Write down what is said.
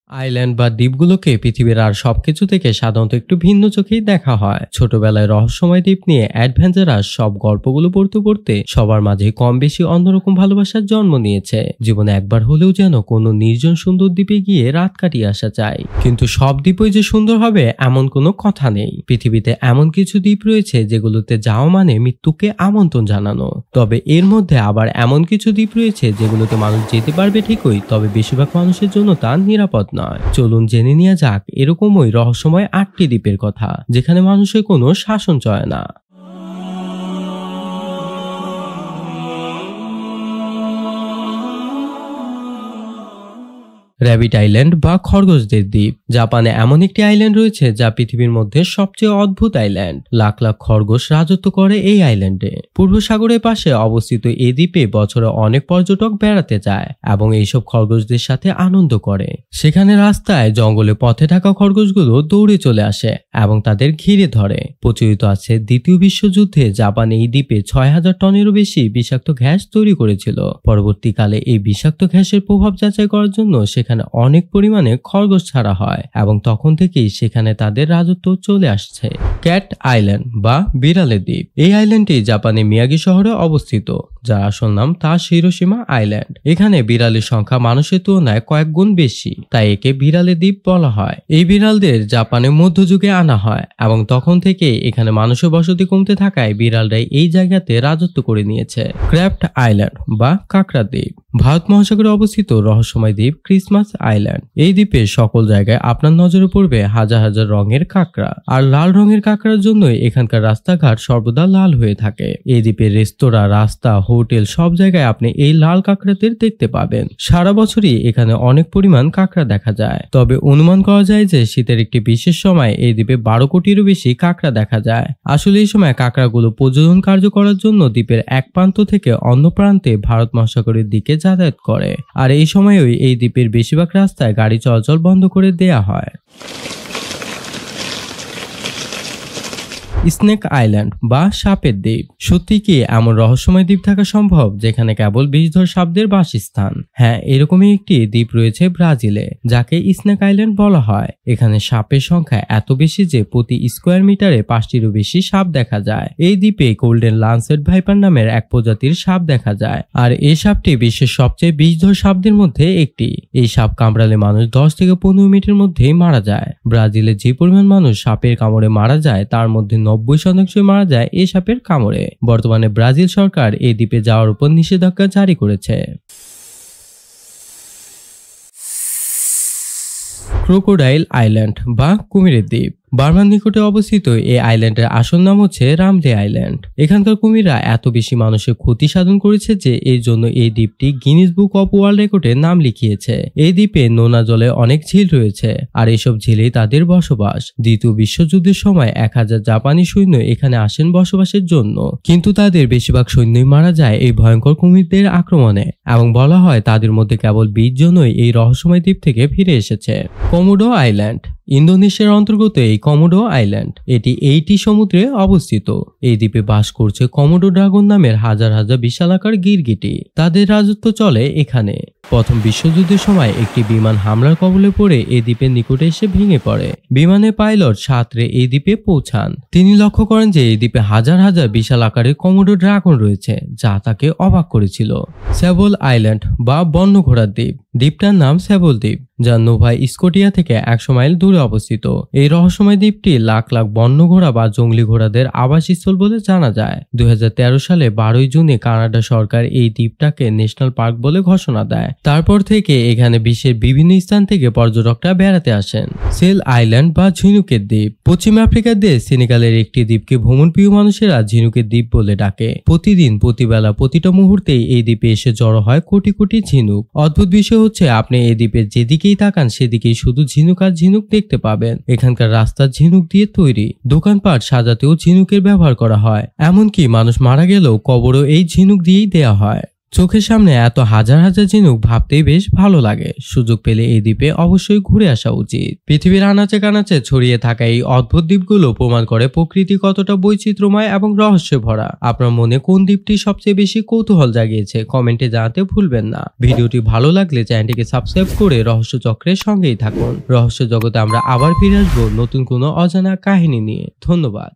Island বা দ্বীপগুলোকে পৃথিবীর আর সবকিছু থেকে সাধারণত একটু ভিন্ন চোখেই দেখা হয়। ছোটবেলায় রহস্যময় দ্বীপ নিয়ে অ্যাডভেঞ্চারাস সব গল্পগুলো পড়তে পড়তে সবার মাঝে কম বেশি অন্যরকম ভালোবাসার জন্ম নিয়েছে। জীবনে একবার হলেও যেন কোনো নির্জন সুন্দর দ্বীপে গিয়ে রাত কাটিয়ে আসা চাই। কিন্তু সব দ্বীপই যে সুন্দর হবে এমন কোনো কথা নেই। পৃথিবীতে এমন কিছু দ্বীপ রয়েছে যেগুলোতে যাওয়া মানে মৃত্যুকে আমন্ত্রণ জানানো। তবে এর মধ্যে আবার এমন কিছু দ্বীপ রয়েছে যেগুলোতে মানুষ যেতে পারবে ঠিকই, তবে বেশিরভাগ মানুষের জন্য তা নিরাপদ নয়। চলুন জেনে নেওয়া যাক এরকমই রহস্যময় 8টি দ্বীপের কথা, যেখানে মানুষের কোনো শাসন চলে না। র্যাবিট আইল্যান্ড বা খরগোশদের দ্বীপ। জাপানে এমন একটি আইল্যান্ড রয়েছে যা পৃথিবীর মধ্যে সবচেয়ে অদ্ভুত আইল্যান্ড। লাখ লাখ খরগোশ রাজত্ব করে এই আইল্যান্ডে। পূর্ব সাগরের পাশে অবস্থিত এই দ্বীপে বছরে অনেক পর্যটক বেড়াতে যায় এবং এইসব খরগোশদের সাথে আনন্দ করে। সেখানে রাস্তায় জঙ্গলে পথে থাকা খরগোশগুলো দৌড়ে চলে আসে এবং তাদের ঘিরে ধরে। প্রচলিত আছে দ্বিতীয় বিশ্বযুদ্ধে জাপান এই দ্বীপে 6000 টনেরও বেশি বিষাক্ত গ্যাস তৈরি করেছিল। পরবর্তীকালে এই বিষাক্ত গ্যাসের প্রভাব যাচাই করার জন্য সেখানে অনেক পরিমাণে খরগোশ ছাড়া হয় এবং তখন থেকেই সেখানে তাদের রাজত্ব চলে আসছে। ক্যাট আইল্যান্ড বা বিড়ালের দ্বীপ। এই আইল্যান্ডটি জাপানের মিয়াগি শহরে অবস্থিত, যার আসল নাম হিরোশিমা আইল্যান্ড। এখানে বিড়ালের সংখ্যা মানুষের তুলনায় কয়েক গুণ বেশি, তাই একে বিড়ালের দ্বীপ বলা হয়। এই বিড়ালদের জাপানের মধ্যযুগে আনা হয় এবং তখন থেকে এখানে মানুষের বসতি কমতে থাকায় বিড়ালরাই এই জায়গাতে রাজত্ব করে নিয়েছে। ক্র্যাফট আইল্যান্ড বা কাঁকড়া দ্বীপ। ভারত মহাসাগরে অবস্থিত রহস্যময় দ্বীপ ক্রিসমাস আইল্যান্ড। এই দ্বীপে সকল জায়গায় আপনার নজরে পড়বে হাজার হাজার রঙের কাঁকড়া, আর লাল রঙের কাঁকড়ার জন্যই এখানকার রাস্তাঘাট সর্বদা লাল হয়ে থাকে। এই দ্বীপের রেস্তোরাঁ, রাস্তা, হোটেল সব জায়গায় আপনি এই লাল কাঁকড়াদের দেখতে পাবেন। সারা বছরই এখানে অনেক পরিমাণ কাঁকড়া দেখা যায়, তবে অনুমান করা যায় যে শীতের একটি বিশেষ সময় এই দ্বীপে 12 কোটিরও বেশি কাঁকড়া দেখা যায়। আসলে এই সময় কাঁকড়াগুলো প্রজনন কার্য করার জন্য দ্বীপের এক প্রান্ত থেকে অন্য প্রান্তে ভারত মহাসাগরের দিকে যাতায়াত করে, আর এই সময়ই এই দ্বীপের বেশিরভাগ রাস্তায় গাড়ি চলাচল বন্ধ করে দেয়া হয়। স্নেক আইল্যান্ড বা সাপের দ্বীপ। সত্যি কি এমন রহস্যময় দ্বীপ থাকা সম্ভব যেখানে কেবল বিষধর সাপদের বাসস্থান? হ্যাঁ, এরকমই একটি দ্বীপ রয়েছে ব্রাজিলে, যাকে স্নেক আইল্যান্ড বলা হয়। এখানে সাপের সংখ্যা এত বেশি যে প্রতি স্কোয়ার মিটারে 5টিরও বেশি সাপ দেখা যায়। এই দ্বীপে গোল্ডেন লান্সেট ভাইপার নামের এক প্রজাতির সাপ দেখা যায়, আর এই সাপটি বিশ্বের সবচেয়ে বিষধর সাপদের মধ্যে একটি। এই সাপ কামড়ালে মানুষ 10 থেকে 15 মিনিটের মধ্যেই মারা যায়। ব্রাজিলে যে পরিমাণ মানুষ সাপের কামড়ে মারা যায় তার মধ্যে 90% মারা যায় এই সাপের কামড়ে। বর্তমানে ব্রাজিল সরকার এই দ্বীপে যাওয়ার উপর নিষেধাজ্ঞা জারি করেছে। ক্রোকোডাইল আইল্যান্ড বা কুমিরের দ্বীপ। বার্মার নিকটে অবস্থিত এই আইল্যান্ডের আসল নাম হচ্ছে রামলে আইল্যান্ড। এখানকার কুমিররা এত বেশি মানুষের ক্ষতি সাধন করেছে যে এর জন্য এই দ্বীপটি গিনিস বুক অফ ওয়ার্ল্ড রেকর্ডে নাম লিখিয়েছে। এই দ্বীপে নোনা জলে অনেক ঝিল রয়েছে, আর এইসব ঝিলেই তাদের বসবাস। দ্বিতীয় বিশ্বযুদ্ধের সময় 1000 জাপানি সৈন্য এখানে আসেন বসবাসের জন্য, কিন্তু তাদের বেশিরভাগ সৈন্যই মারা যায় এই ভয়ঙ্কর কুমিরদের আক্রমণে, এবং বলা হয় তাদের মধ্যে কেবল 20 জনই এই রহস্যময় দ্বীপ থেকে ফিরে এসেছে। Komodo island. ইন্দোনেশিয়ার অন্তর্গত এই কোমোডো আইল্যান্ড, এটি এইটি সমুদ্রে অবস্থিত। এই দ্বীপে বাস করছে কোমোডো ড্রাগন নামের হাজার হাজার বিশালাকার গিরগিটি। তাদের রাজত্ব চলে এখানে। প্রথম বিশ্বযুদ্ধের সময় একটি বিমান হামলার কবলে পড়ে এই দ্বীপের নিকটে এসে ভেঙে পড়ে। বিমানের পাইলট সাঁতরে এই দ্বীপে পৌঁছান। তিনি লক্ষ্য করেন যে এই দ্বীপে হাজার হাজার বিশাল আকারের কোমোডো ড্রাগন রয়েছে, যা তাকে অবাক করেছিল। সেবল আইল্যান্ড বা বন্য ঘোড়ার দ্বীপ। দ্বীপটার নাম সেবল দ্বীপ, যা নোভা স্কটিয়া থেকে 100 মাইল দূরে অবস্থিত। এই রহস্যময় দ্বীপটি লাখ লাখ বন্য ঘোড়া বা জঙ্গলি ঘোড়াদের আবাসস্থল বলে জানা যায়। 2013 সালে 12 জুনে কানাডা সরকার এই দ্বীপটাকে ন্যাশনাল পার্ক বলে ঘোষণা দেয়। তারপর থেকে এখানে বিশ্বের বিভিন্ন স্থান থেকে পর্যটকরা বেড়াতে আসেন। সেল আইল্যান্ড বা ঝিনুকের দ্বীপ। পশ্চিম আফ্রিকার দেশ সেনেগালের একটি দ্বীপকে ভ্রমণপ্রিয় মানুষেরা ঝিনুকের দ্বীপ বলে ডাকে। প্রতিদিন, প্রতিবেলা, প্রতিটা মুহূর্তেই এই দ্বীপে এসে জড়ো হয় কোটি কোটি ঝিনুক। অদ্ভুত বিষয় হচ্ছে আপনি এই দ্বীপের যেদিকেই তাকান সেদিকেই শুধু ঝিনুক আর ঝিনুক দেখতে পাবেন। এখানকার রাস্তা ঝিনুক দিয়ে তৈরি, দোকানপাট সাজাতেও ঝিনুকের ব্যবহার করা হয়, এমনকি মানুষ মারা গেলেও কবরও এই ঝিনুক দিয়েই দেয়া হয়। চোখের সামনে এত হাজার হাজার ঝিনুক ভাবতেই বেশ ভালো লাগে। সুযোগ পেলে এই দ্বীপে অবশ্যই ঘুরে আসা উচিত। পৃথিবীর আনাচে কানাচে ছড়িয়ে থাকা এই অদ্ভুত দ্বীপগুলো প্রমাণ করে প্রকৃতি কতটা বৈচিত্র্যময় এবং রহস্যে ভরা। আপনার মনে কোন দ্বীপটি সবচেয়ে বেশি কৌতূহল জাগিয়েছে কমেন্টে জানাতে ভুলবেন না। ভিডিওটি ভালো লাগলে চ্যানেলটিকে সাবস্ক্রাইব করে রহস্য চক্রের সঙ্গেই থাকুন। রহস্য জগতে আমরা আবার ফিরে আসবো নতুন কোনো অজানা কাহিনী নিয়ে। ধন্যবাদ।